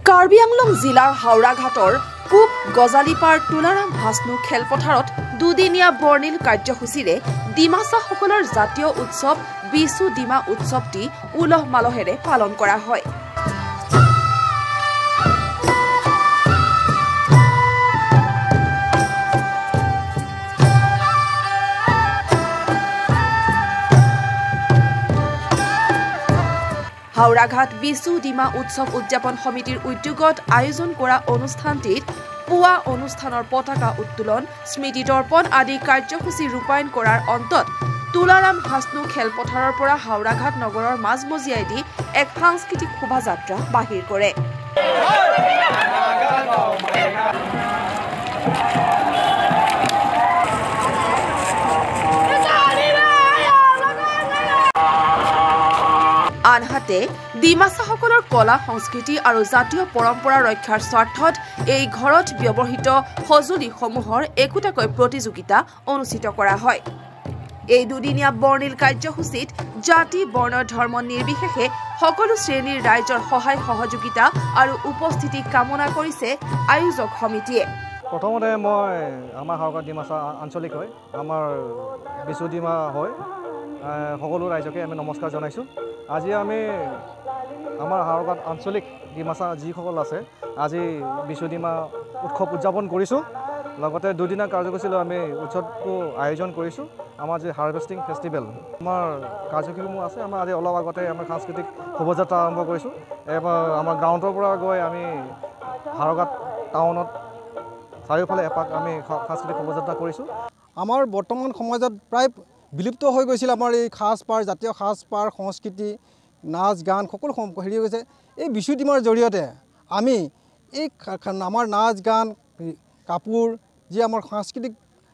কাৰ্বি আংলং জিলাৰ হাওৰাঘাটৰ পূব গজালিপাৰ তুলাৰাম হাছনু খেলপথাৰত দুদিনীয়া বৰ্ণিল কাৰ্যসূচীৰে ডিমাছাসকলৰ জাতীয় উৎসৱ বিশু ডিমা উৎসৱটি উলহ মালহেৰে পালন কৰা হয়। হাওৰাঘাট বিশু ডিমা উৎসৱ উদযাপন সমিতিৰ উদ্যোগত আয়োজন কৰা অনুষ্ঠানটিত পুৱা অনুষ্ঠানৰ পতাকা উত্তোলন, স্মৃতি দৰ্পণ আদি কাৰ্যসূচী ৰূপায়ণ কৰাৰ অন্তত তুলাৰাম হাছনু খেলপথাৰৰ পৰা হাওৰাঘাট নগৰৰ মাজমজিয়াইদি এক সাংস্কৃতিক শোভাযাত্ৰা বাহিৰ কৰে। আনহাতে ডিমাছাসকলৰ কলা সংস্কৃতি আৰু জাতীয় পৰম্পৰা ৰক্ষাৰ স্বাৰ্থত এই ঘৰত ব্যৱহৃত সঁজুলিসমূহৰ একোটাকৈ প্ৰতিযোগিতা অনুষ্ঠিত কৰা হয়। এই দুদিনীয়া বৰ্ণিল কাৰ্যসূচীত জাতি বৰ্ণ ধৰ্ম নিৰ্বিশেষে সকলো শ্ৰেণীৰ ৰাইজৰ সহায় সহযোগিতা আৰু উপস্থিতি কামনা কৰিছে আয়োজক সমিতিয়ে। প্ৰথমতে মই আমাৰ হাওৰাঘাট ডিমাছা আঞ্চলিক হয়, আমাৰ বিশু ডিমা হয়, সকলো ৰাইজকে আমি নমস্কাৰ জনাইছোঁ। আজি আমি আমাৰ হাওৰাঘাট আঞ্চলিক ডিমাছা যিসকল আছে আজি বিশু ডিমা উৎসৱ উদযাপন কৰিছোঁ। লগতে দুদিনীয়া কাৰ্যসূচীলৈ আমি উৎসৱটো আয়োজন কৰিছোঁ। আমাৰ যি হাৰ্ভেষ্টিং ফেষ্টিভেল আমাৰ কাৰ্যসূচীসমূহ আছে। আমাৰ আজি অলপ আগতে আমাৰ সাংস্কৃতিক শোভাযাত্ৰা আৰম্ভ কৰিছোঁ। এবাৰ আমাৰ গ্ৰাউণ্ডৰ পৰা গৈ আমি হাওৰাঘাট টাউনত চাৰিওফালে এপাক আমি সাংস্কৃতিক শোভাযাত্ৰা কৰিছোঁ। আমাৰ বৰ্তমান সমাজত প্ৰায় বিলুপ্ত হৈ গৈছিল আমাৰ এই সাজপাৰ, জাতীয় সাজপাৰ, সংস্কৃতি, নাচ গান সকলো হেৰি হৈ গৈছে। এই বিশু ডিমাৰ জৰিয়তে আমি এই আমাৰ নাচ গান, কাপোৰ যি আমাৰ সাংস্কৃতিক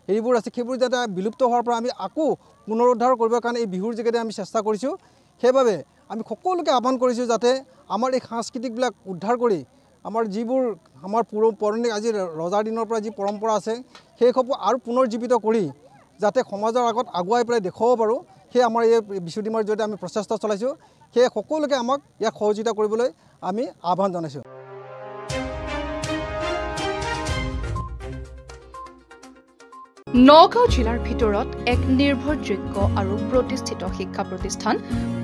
হেৰিবোৰ আছে সেইবোৰ যাতে বিলুপ্ত হোৱাৰ পৰা আমি আকৌ পুনৰুদ্ধাৰ কৰিবৰ কাৰণে এই বিহুৰ যোগেদি আমি চেষ্টা কৰিছোঁ। সেইবাবে আমি সকলোকে আহ্বান কৰিছোঁ যাতে আমাৰ এই সাংস্কৃতিকবিলাক উদ্ধাৰ কৰি আমাৰ যিবোৰ আমাৰ পৌৰাণিক আজি ৰজাৰ দিনৰ পৰা যি পৰম্পৰা আছে সেইসমূহ আৰু পুনৰুজ্জীৱিত কৰি যাতে সমাজৰ আগত আগুৱাই পেলাই দেখুৱাব পাৰোঁ, সেই আমাৰ এই বিশু ডিমাৰ জৰিয়তে আমি প্ৰচেষ্টা চলাইছোঁ। সেয়ে সকলোকে আমাক ইয়াক সহযোগিতা কৰিবলৈ আমি আহ্বান জনাইছোঁ। নগাঁও জিলাৰ ভিতৰত এক নিৰ্ভৰযোগ্য আৰু প্ৰতিষ্ঠিত শিক্ষা প্ৰতিষ্ঠান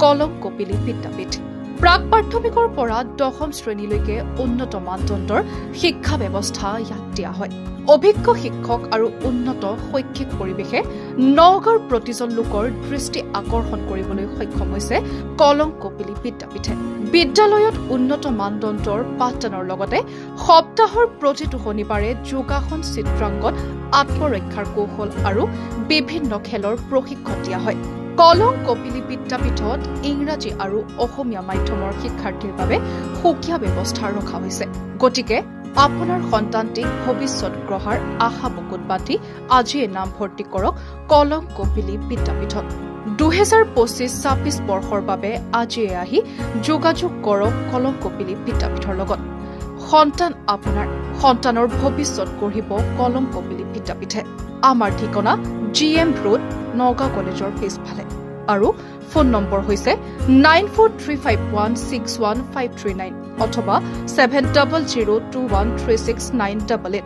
কলম কপিলী বিদ্যাপীঠ। প্ৰাক প্ৰাথমিকৰ পৰা দশম শ্ৰেণীলৈকে উন্নত মানদণ্ডৰ শিক্ষা ব্যৱস্থা ইয়াত দিয়া হয়। অভিজ্ঞ শিক্ষক আৰু উন্নত শৈক্ষিক পৰিৱেশে নগাঁৱৰ প্ৰতিজন লোকৰ দৃষ্টি আকৰ্ষণ কৰিবলৈ সক্ষম হৈছে কলম কপিলী বিদ্যাপীঠে। বিদ্যালয়ত উন্নত মানদণ্ডৰ পাঠদানৰ লগতে সপ্তাহৰ প্ৰতিটো শনিবাৰে যোগাসন, চিত্ৰাংকন, আত্মৰক্ষাৰ কৌশল আৰু বিভিন্ন খেলৰ প্ৰশিক্ষণ দিয়া হয়। কলম কপিলী বিদ্যাপীঠত ইংৰাজী আৰু অসমীয়া মাধ্যমৰ শিক্ষাৰ্থীৰ বাবে সুকীয়া ব্যৱস্থা ৰখা হৈছে। গতিকে আপোনাৰ সন্তানটিক ভৱিষ্যত গঢ়াৰ আশা বুকুত বান্ধি আজিয়ে নামভৰ্তি কৰক কলম কপিলী বিদ্যাপীঠত। 2025-26 বৰ্ষৰ বাবে আজিয়ে আহি যোগাযোগ কৰক কলম কপিলী বিদ্যাপীঠৰ লগত। সন্তান আপোনাৰ, সন্তানৰ ভৱিষ্যত গঢ়িব কলম কপিলী বিদ্যাপীঠে। আমাৰ ঠিকনা GM ৰোড, নগাঁও কলেজৰ পিছফালে আৰু ফোন নম্বৰ হৈছে 9435161539 অথবা 7002136988।